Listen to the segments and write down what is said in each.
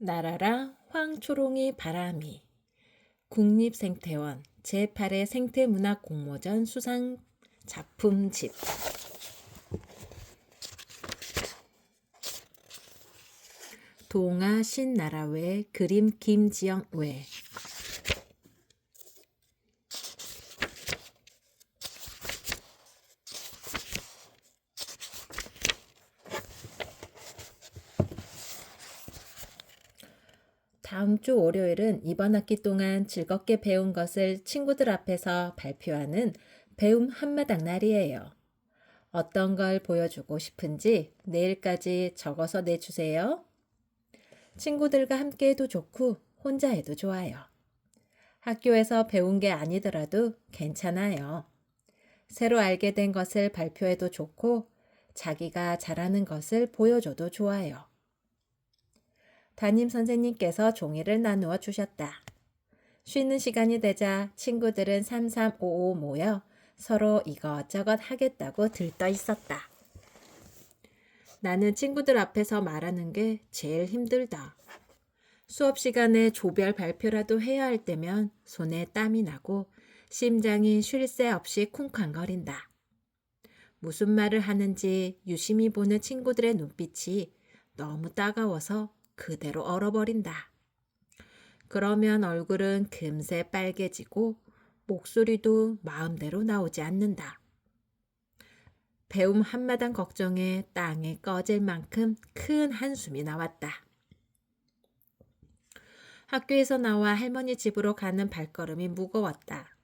나라라 황초롱이 바람이 국립생태원 제8회 생태문화공모전 수상 작품집 동아 신나라외 그림 김지영 외 다음 주 월요일은 이번 학기 동안 즐겁게 배운 것을 친구들 앞에서 발표하는 배움 한마당 날이에요. 어떤 걸 보여주고 싶은지 내일까지 적어서 내주세요. 친구들과 함께 해도 좋고 혼자 해도 좋아요. 학교에서 배운 게 아니더라도 괜찮아요. 새로 알게 된 것을 발표해도 좋고 자기가 잘하는 것을 보여줘도 좋아요. 담임 선생님께서 종이를 나누어 주셨다. 쉬는 시간이 되자 친구들은 3355 모여 서로 이것저것 하겠다고 들떠 있었다. 나는 친구들 앞에서 말하는 게 제일 힘들다. 수업 시간에 조별 발표라도 해야 할 때면 손에 땀이 나고 심장이 쉴 새 없이 쿵쾅거린다. 무슨 말을 하는지 유심히 보는 친구들의 눈빛이 너무 따가워서 그대로 얼어버린다. 그러면 얼굴은 금세 빨개지고 목소리도 마음대로 나오지 않는다. 배움 한마당 걱정에 땅에 꺼질 만큼 큰 한숨이 나왔다. 학교에서 나와 할머니 집으로 가는 발걸음이 무거웠다.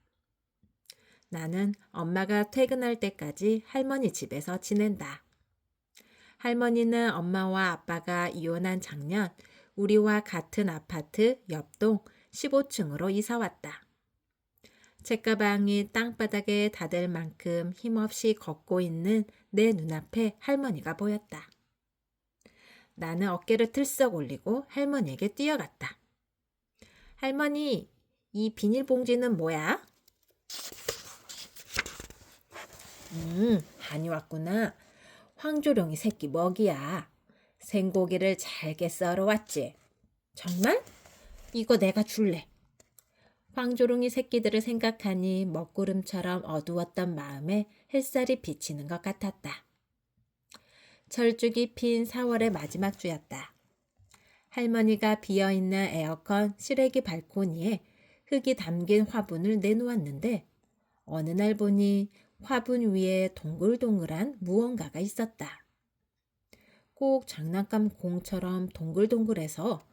나는 엄마가 퇴근할 때까지 할머니 집에서 지낸다. 할머니는 엄마와 아빠가 이혼한 작년 우리와 같은 아파트 옆동 15층으로 이사 왔다. 책가방이 땅바닥에 닿을 만큼 힘없이 걷고 있는 내 눈앞에 할머니가 보였다. 나는 어깨를 들썩 올리고 할머니에게 뛰어갔다. 할머니, 이 비닐봉지는 뭐야? 다녀왔구나. 황조롱이 새끼 먹이야. 생고기를 잘게 썰어 왔지. 정말? 이거 내가 줄래. 황조롱이 새끼들을 생각하니 먹구름처럼 어두웠던 마음에 햇살이 비치는 것 같았다. 철쭉이 핀 4월의 마지막 주였다. 할머니가 비어있는 에어컨 실외기 발코니에 흙이 담긴 화분을 내놓았는데 어느 날 보니 화분 위에 동글동글한 무언가가 있었다. 꼭 장난감 공처럼 동글동글해서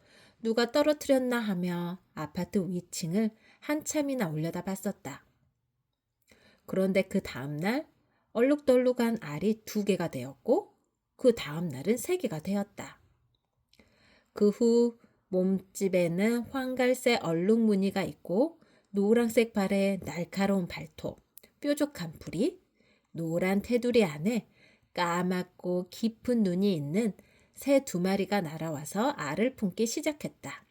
누가 떨어뜨렸나 하며 아파트 위층을 한참이나 올려다봤었다. 그런데 그 다음날 얼룩덜룩한 알이 2개가 되었고 그 다음날은 3개가 되었다. 그 후 몸집에는 황갈색 얼룩 무늬가 있고 노란색 발에 날카로운 발톱, 뾰족한 풀이, 노란 테두리 안에 까맣고 깊은 눈이 있는 새 2마리가 날아와서 알을 품기 시작했다.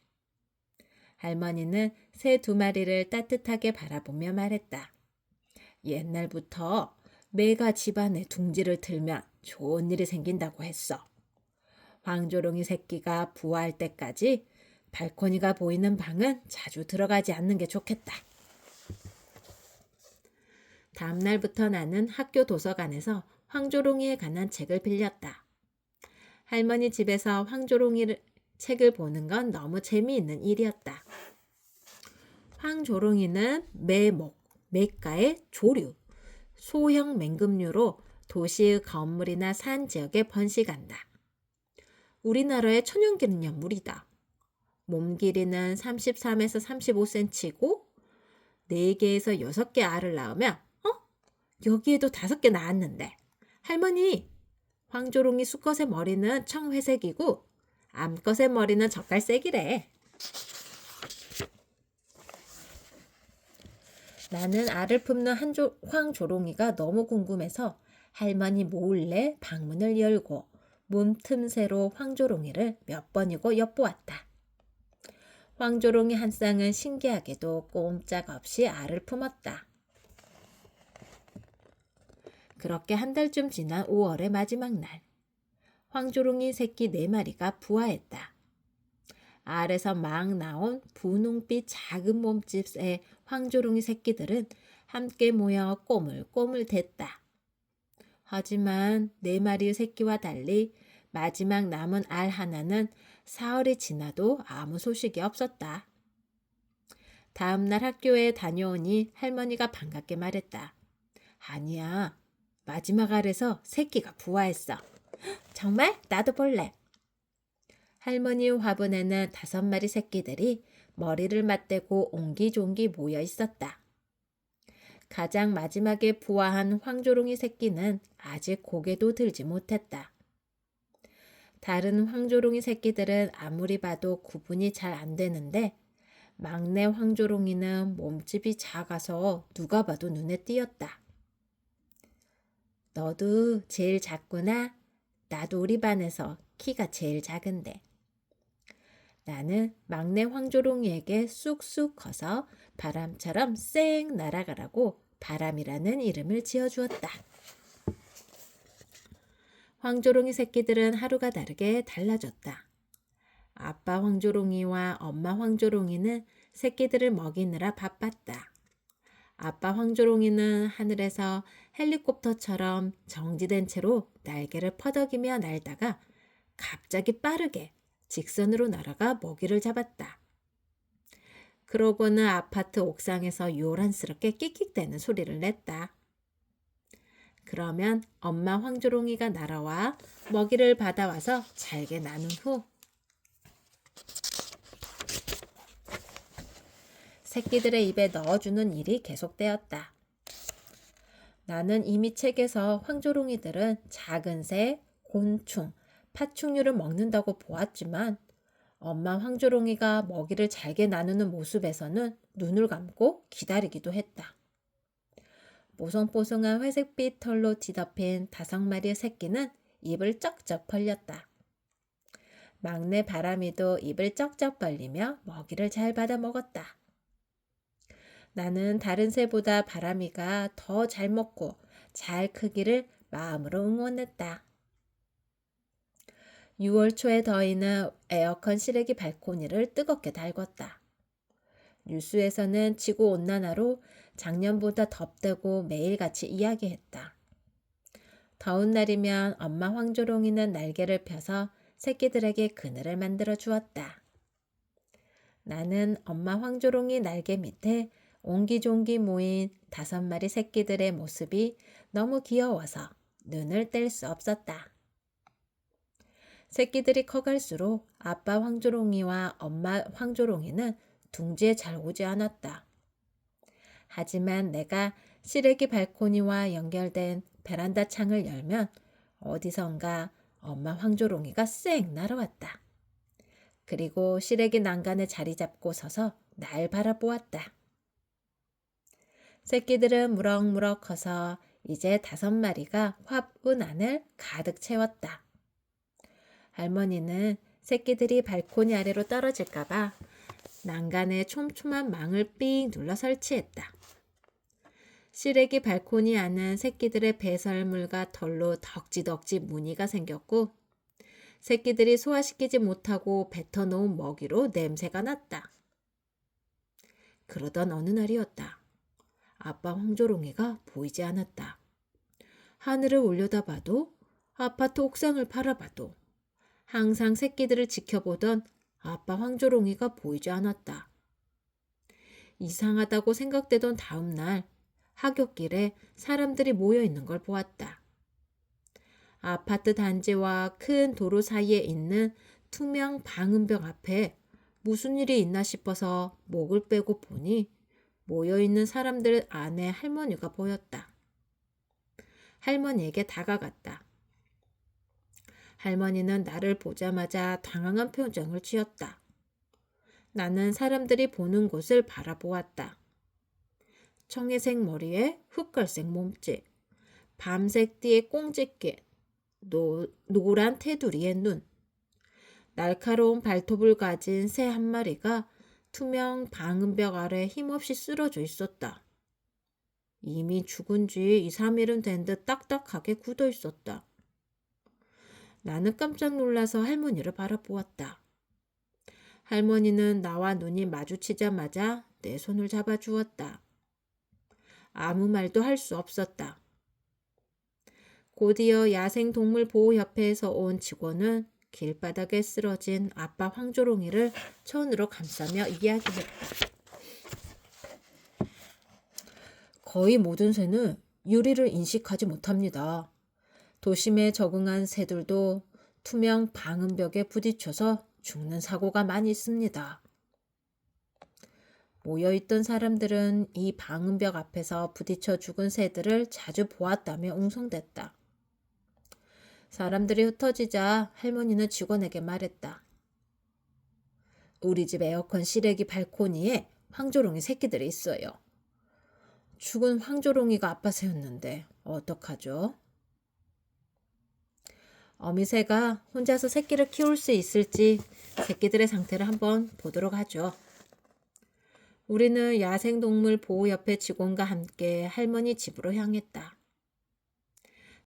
할머니는 새 2마리를 따뜻하게 바라보며 말했다. 옛날부터 매가 집안에 둥지를 틀면 좋은 일이 생긴다고 했어. 황조롱이 새끼가 부화할 때까지 발코니가 보이는 방은 자주 들어가지 않는 게 좋겠다. 다음 날부터 나는 학교 도서관에서 황조롱이에 관한 책을 빌렸다. 할머니 집에서 황조롱이 책을 보는 건 너무 재미있는 일이었다. 황조롱이는 매목, 매가의 조류, 소형 맹금류로 도시의 건물이나 산 지역에 번식한다. 우리나라의 천연기는요 물이다. 몸 길이는 33에서 35cm고 4개에서 6개 알을 낳으면 여기에도 5개 낳았는데 할머니, 황조롱이 수컷의 머리는 청회색이고 암컷의 머리는 젓갈색이래. 나는 알을 품는 황조롱이가 너무 궁금해서 할머니 몰래 방문을 열고 문 틈새로 황조롱이를 몇 번이고 엿보았다. 황조롱이 한 쌍은 신기하게도 꼼짝없이 알을 품었다. 그렇게 한 달쯤 지난 5월의 마지막 날, 황조롱이 새끼 4마리가 부화했다. 알에서 막 나온 분홍빛 작은 몸집의 황조롱이 새끼들은 함께 모여 꼬물꼬물 댔다. 하지만 네 마리의 새끼와 달리 마지막 남은 알 하나는 사흘이 지나도 아무 소식이 없었다. 다음 날 학교에 다녀오니 할머니가 반갑게 말했다. 아니야, 마지막 알에서 새끼가 부화했어. 정말? 나도 볼래. 할머니 화분에는 5마리 새끼들이 머리를 맞대고 옹기종기 모여 있었다. 가장 마지막에 부화한 황조롱이 새끼는 아직 고개도 들지 못했다. 다른 황조롱이 새끼들은 아무리 봐도 구분이 잘 안 되는데 막내 황조롱이는 몸집이 작아서 누가 봐도 눈에 띄었다. 너도 제일 작구나. 나도 우리 반에서 키가 제일 작은데. 나는 막내 황조롱이에게 쑥쑥 커서 바람처럼 쌩 날아가라고 바람이라는 이름을 지어주었다. 황조롱이 새끼들은 하루가 다르게 달라졌다. 아빠 황조롱이와 엄마 황조롱이는 새끼들을 먹이느라 바빴다. 아빠 황조롱이는 하늘에서 헬리콥터처럼 정지된 채로 날개를 퍼덕이며 날다가 갑자기 빠르게 직선으로 날아가 먹이를 잡았다. 그러고는 아파트 옥상에서 요란스럽게 끽끽대는 소리를 냈다. 그러면 엄마 황조롱이가 날아와 먹이를 받아와서 잘게 나눈 후 새끼들의 입에 넣어주는 일이 계속되었다. 나는 이미 책에서 황조롱이들은 작은 새, 곤충, 파충류를 먹는다고 보았지만 엄마 황조롱이가 먹이를 잘게 나누는 모습에서는 눈을 감고 기다리기도 했다. 뽀송뽀송한 회색빛 털로 뒤덮인 5마리의 새끼는 입을 쩍쩍 벌렸다. 막내 바람이도 입을 쩍쩍 벌리며 먹이를 잘 받아 먹었다. 나는 다른 새보다 바람이가 더 잘 먹고 잘 크기를 마음으로 응원했다. 6월 초의 더위는 에어컨 실외기 발코니를 뜨겁게 달궜다. 뉴스에서는 지구온난화로 작년보다 덥다고 매일같이 이야기했다. 더운 날이면 엄마 황조롱이는 날개를 펴서 새끼들에게 그늘을 만들어 주었다. 나는 엄마 황조롱이 날개 밑에 옹기종기 모인 5마리 새끼들의 모습이 너무 귀여워서 눈을 뗄 수 없었다. 새끼들이 커갈수록 아빠 황조롱이와 엄마 황조롱이는 둥지에 잘 오지 않았다. 하지만 내가 실외기 발코니와 연결된 베란다 창을 열면 어디선가 엄마 황조롱이가 쌩 날아왔다. 그리고 실외기 난간에 자리 잡고 서서 날 바라보았다. 새끼들은 무럭무럭 커서 이제 5마리가 화분 안을 가득 채웠다. 할머니는 새끼들이 발코니 아래로 떨어질까봐 난간에 촘촘한 망을 삑 눌러 설치했다. 실외기 발코니 안은 새끼들의 배설물과 털로 덕지덕지 무늬가 생겼고 새끼들이 소화시키지 못하고 뱉어놓은 먹이로 냄새가 났다. 그러던 어느 날이었다. 아빠 황조롱이가 보이지 않았다. 하늘을 올려다봐도 아파트 옥상을 바라봐도 항상 새끼들을 지켜보던 아빠 황조롱이가 보이지 않았다. 이상하다고 생각되던 다음 날 하굣길에 사람들이 모여 있는 걸 보았다. 아파트 단지와 큰 도로 사이에 있는 투명 방음벽 앞에 무슨 일이 있나 싶어서 목을 빼고 보니 모여있는 사람들 안에 할머니가 보였다. 할머니에게 다가갔다. 할머니는 나를 보자마자 당황한 표정을 지었다. 나는 사람들이 보는 곳을 바라보았다. 청회색 머리에 흑갈색 몸짓, 밤색 띠에 꽁지깃, 노란 테두리의 눈, 날카로운 발톱을 가진 새 한 마리가 투명 방음벽 아래 힘없이 쓰러져 있었다. 이미 죽은 지 2, 3일은 된 듯 딱딱하게 굳어 있었다. 나는 깜짝 놀라서 할머니를 바라보았다. 할머니는 나와 눈이 마주치자마자 내 손을 잡아주었다. 아무 말도 할 수 없었다. 곧이어 야생동물보호협회에서 온 직원은 길바닥에 쓰러진 아빠 황조롱이를 천으로 감싸며 이야기했다. 거의 모든 새는 유리를 인식하지 못합니다. 도심에 적응한 새들도 투명 방음벽에 부딪혀서 죽는 사고가 많이 있습니다. 모여있던 사람들은 이 방음벽 앞에서 부딪혀 죽은 새들을 자주 보았다며 웅성댔다. 사람들이 흩어지자 할머니는 직원에게 말했다. 우리 집 에어컨 실외기 발코니에 황조롱이 새끼들이 있어요. 죽은 황조롱이가 아빠 새였는데 어떡하죠? 어미새가 혼자서 새끼를 키울 수 있을지 새끼들의 상태를 한번 보도록 하죠. 우리는 야생동물보호협회 직원과 함께 할머니 집으로 향했다.